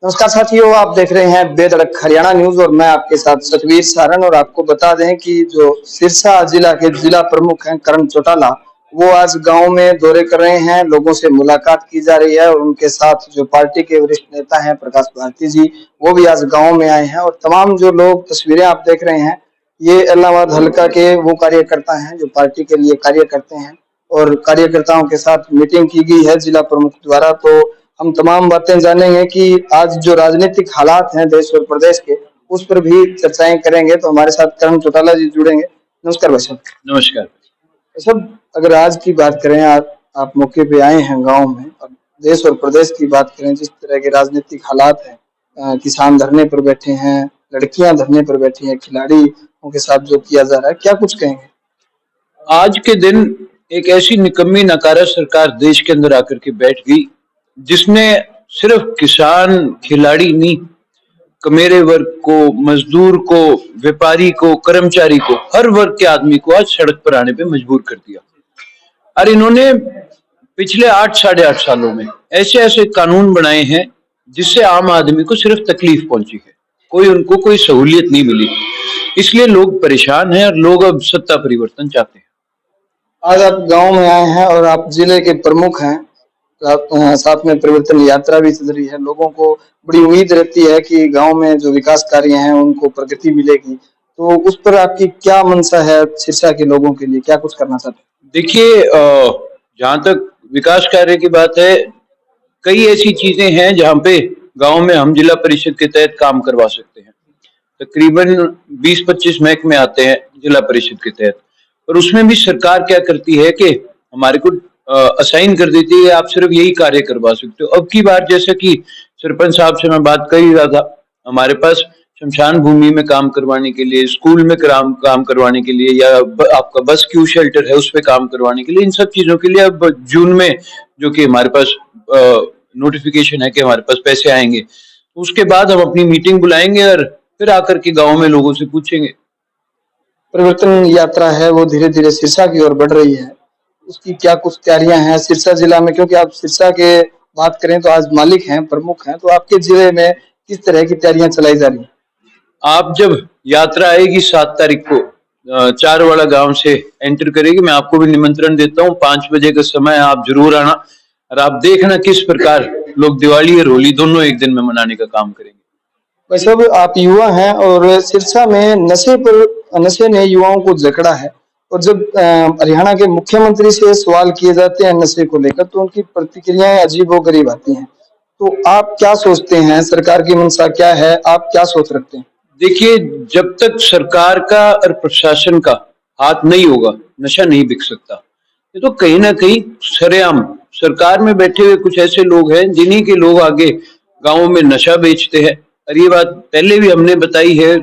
नमस्कार साथियों, आप देख रहे हैं बेधड़क हरियाणा न्यूज और मैं आपके साथ सतवीर सारण। और आपको बता दें कि जो सिरसा जिला के जिला प्रमुख हैं करण चौटाला, वो आज गांव में दौरे कर रहे हैं। लोगों से मुलाकात की जा रही है और उनके साथ जो पार्टी के वरिष्ठ नेता हैं प्रकाश भारती जी, वो भी आज गांव में आए हैं। और तमाम जो लोग तस्वीरें आप देख रहे हैं, ये इलाहाबाद हल्का के वो कार्यकर्ता हैं जो पार्टी के लिए कार्य करते हैं। और कार्यकर्ताओं के साथ मीटिंग की गई है जिला प्रमुख द्वारा। तो हम तमाम बातें जानेंगे कि आज जो राजनीतिक हालात हैं देश और प्रदेश के, उस पर भी चर्चाएं करेंगे। तो हमारे साथ करण चौटाला जी जुड़ेंगे। नमस्कार भाई साहब। नमस्कार भाई साहब, अगर आज की बात करें, आप मौके पे आए हैं गांव में, और देश और प्रदेश की बात करें, जिस तरह के राजनीतिक हालात हैं, किसान धरने पर बैठे हैं, लड़कियां धरने पर बैठी हैं, खिलाड़ियों के साथ जो किया जा रहा है, क्या कुछ कहेंगे? आज के दिन एक ऐसी निकम्मी नकारा सरकार देश के अंदर आकर के बैठ गई जिसने सिर्फ किसान खिलाड़ी नहीं, कमेरे वर्ग को, मजदूर को, व्यापारी को, कर्मचारी को, हर वर्ग के आदमी को आज सड़क पर आने पे मजबूर कर दिया। और इन्होंने पिछले 8 साढ़े 8 सालों में ऐसे ऐसे कानून बनाए हैं जिससे आम आदमी को सिर्फ तकलीफ पहुंची है, उनको कोई सहूलियत नहीं मिली। इसलिए लोग परेशान हैं और लोग अब सत्ता परिवर्तन चाहते हैं। आज आप गांव में आए हैं और आप जिले के प्रमुख हैं। साथ में परिवर्तन यात्रा भी चल रही है। लोगों को बड़ी उम्मीद रहती है कि गांव में जो विकास कार्य हैं उनको प्रगति मिलेगी। तो उस पर आपकी क्या मंशा है? सिरसा के लोगों के लिए क्या कुछ करना चाहते हैं? देखिए, जहां तक विकास कार्य की बात है, कई ऐसी चीजें हैं जहां पे गांव में हम जिला परिषद के तहत काम करवा सकते हैं। तकरीबन 20-25 महकमे आते हैं जिला परिषद के तहत, और उसमें भी सरकार क्या करती है कि हमारे को असाइन कर देती है, आप सिर्फ यही कार्य करवा सकते हो। अब की बार जैसे कि सरपंच साहब से मैं बात कर ही रहा था, हमारे पास शमशान भूमि में काम करवाने के लिए, स्कूल में काम करवाने के लिए, या आपका बस क्यू शेल्टर है उस पर काम करवाने के लिए, इन सब चीजों के लिए अब जून में जो कि हमारे पास नोटिफिकेशन है कि हमारे पास पैसे आएंगे, तो उसके बाद हम अपनी मीटिंग बुलाएंगे और फिर आकर के गांव में लोगों से पूछेंगे। परिवर्तन यात्रा है वो धीरे धीरे सिरसा की ओर बढ़ रही है, उसकी क्या कुछ तैयारियां हैं सिरसा जिला में? क्योंकि आप सिरसा के बात करें तो आज मालिक हैं, प्रमुख हैं, तो आपके जिले में किस तरह की तैयारियां चलाई जा रही हैं? आप जब यात्रा आएगी 7 तारीख को चारवाड़ा गांव से एंटर करेगी, मैं आपको भी निमंत्रण देता हूँ। 5 बजे का समय, आप जरूर आना और आप देखना किस प्रकार लोग दिवाली और होली दोनों एक दिन में मनाने का काम करेंगे। वैसे अब आप युवा हैं और सिरसा में नशे ने युवाओं को जकड़ा है। और जब हरियाणा के मुख्यमंत्री से सवाल किए जाते हैं नशे को लेकर, तो उनकी प्रतिक्रियाएं अजीबोगरीब आती हैं। तो आप क्या सोचते हैं, सरकार की मंशा क्या है, आप क्या सोच रखते हैं? देखिए, जब तक सरकार का और प्रशासन का हाथ नहीं होगा, नशा नहीं बिक सकता। ये तो कहीं ना कहीं सरेआम सरकार में बैठे हुए कुछ ऐसे लोग हैं जिन्हीं के लोग आगे गांवों में नशा बेचते हैं। और ये बात पहले भी हमने बताई है,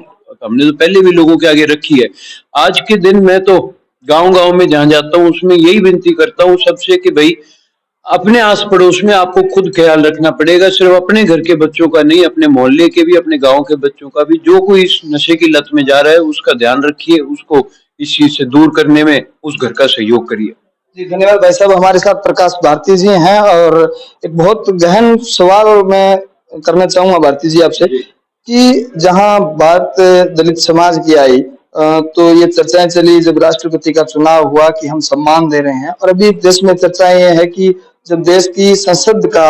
हमने तो पहले भी लोगों के आगे रखी है। आज के दिन मैं तो गांव गांव में जहां जाता हूं उसमें यही विनती करता हूं सबसे कि भाई, अपने आस पड़ोस में आपको खुद ख्याल रखना पड़ेगा। सिर्फ अपने घर के बच्चों का नहीं, अपने मोहल्ले के भी, अपने गांव के बच्चों का भी। जो कोई इस नशे की लत में जा रहा है उसका ध्यान रखिए, उसको इस चीज से दूर करने में उस घर का सहयोग करिए। जी धन्यवाद भाई साहब। हमारे साथ प्रकाश भारती जी हैं और एक बहुत गहन सवाल मैं करना चाहूंगा भारती जी आपसे कि जहां बात दलित समाज की आई, तो ये चर्चाएं चली जब राष्ट्रपति का चुनाव हुआ कि हम सम्मान दे रहे हैं। और अभी देश में चर्चाएं ये है कि जब देश की संसद का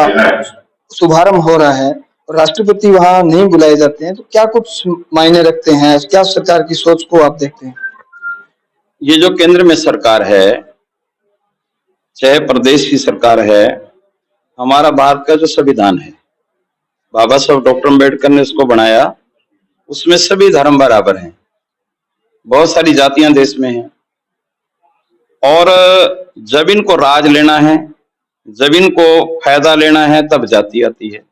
शुभारंभ हो रहा है और राष्ट्रपति वहां नहीं बुलाए जाते हैं, तो क्या कुछ मायने रखते हैं? क्या सरकार की सोच को आप देखते हैं? ये जो केंद्र में सरकार है, चाहे प्रदेश की सरकार है, हमारा भारत का जो संविधान है, बाबा साहब डॉक्टर अम्बेडकर ने इसको बनाया, उसमें सभी धर्म बराबर हैं। बहुत सारी जातियां देश में हैं, और जब इनको राज लेना है, जब इनको फायदा लेना है, तब जाति आती है।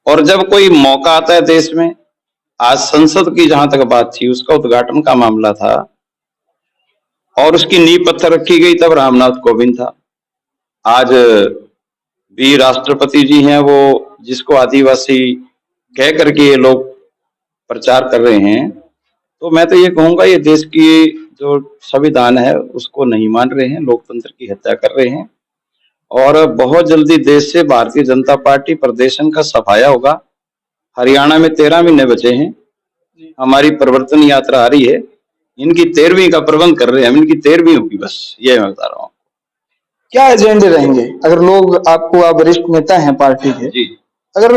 और जब कोई मौका आता है देश में, आज संसद की जहां तक बात थी, उसका उद्घाटन का मामला था और उसकी नींव पत्थर रखी गई, तब रामनाथ कोविंद था। आज भी राष्ट्रपति जी हैं, वो जिसको आदिवासी कह करके ये लोग प्रचार कर रहे हैं। तो मैं तो ये कहूंगा, ये देश की जो संविधान है उसको नहीं मान रहे हैं, लोकतंत्र की हत्या कर रहे हैं। और बहुत जल्दी देश से भारतीय जनता पार्टी प्रदेशन का सफाया होगा। हरियाणा में 13 महीने बचे हैं, हमारी परिवर्तन यात्रा आ रही है। इनकी 13वीं का प्रबंध कर रहे हैं हम, इनकी 13वीं होगी बस, ये मैं बता रहा हूँ। क्या एजेंडे रहेंगे अगर लोग आपको, आप वरिष्ठ नेता हैं पार्टी के जी, अगर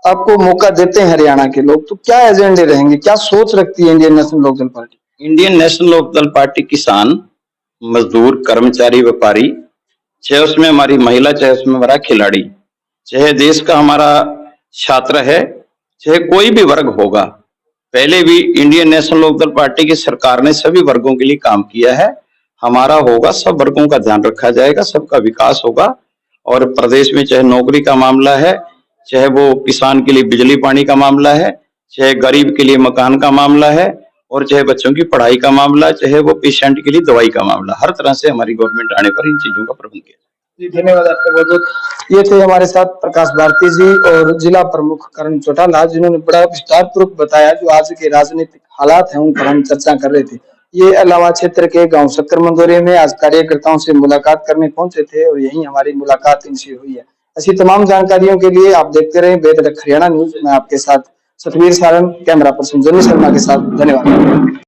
आपको मौका देते हैं हरियाणा के लोग, तो क्या एजेंडे रहेंगे, क्या सोच रखती है Indian National Lokdal party? Indian National Lokdal party किसान, मजदूर, कर्मचारी, व्यापारी, चाहे उसमें हमारी महिला, चाहे उसमें हमारा खिलाड़ी, चाहे देश का हमारा छात्र है, चाहे कोई भी वर्ग होगा, पहले भी इंडियन नेशनल लोकदल पार्टी की सरकार ने सभी वर्गों के लिए काम किया है। हमारा होगा, सब वर्गों का ध्यान रखा जाएगा, सबका विकास होगा। और प्रदेश में चाहे नौकरी का मामला है, चाहे वो किसान के लिए बिजली पानी का मामला है, चाहे गरीब के लिए मकान का मामला है, और चाहे बच्चों की पढ़ाई का मामला, चाहे वो पेशेंट के लिए दवाई का मामला, हर तरह से हमारी गवर्नमेंट आने पर इन चीजों का प्रबंध किया। जी, धन्यवाद आपका बहुत बहुत। ये थे हमारे साथ प्रकाश भारती जी और जिला प्रमुख करण चौटाला, जिन्होंने बड़ा विस्तार पूर्वक बताया जो आज के राजनीतिक हालात हैं उन पर हम चर्चा कर रहे थे। ये अलावा क्षेत्र के गांव शक्कर मंदोरे में आज कार्यकर्ताओं से मुलाकात करने पहुंचे थे और यहीं हमारी मुलाकात इनसे हुई है। ऐसी तमाम जानकारियों के लिए आप देखते रहे बेधड़क हरियाणा न्यूज। मैं आपके साथ सतवीर सारण, कैमरा पर्सन जनी शर्मा के साथ। धन्यवाद।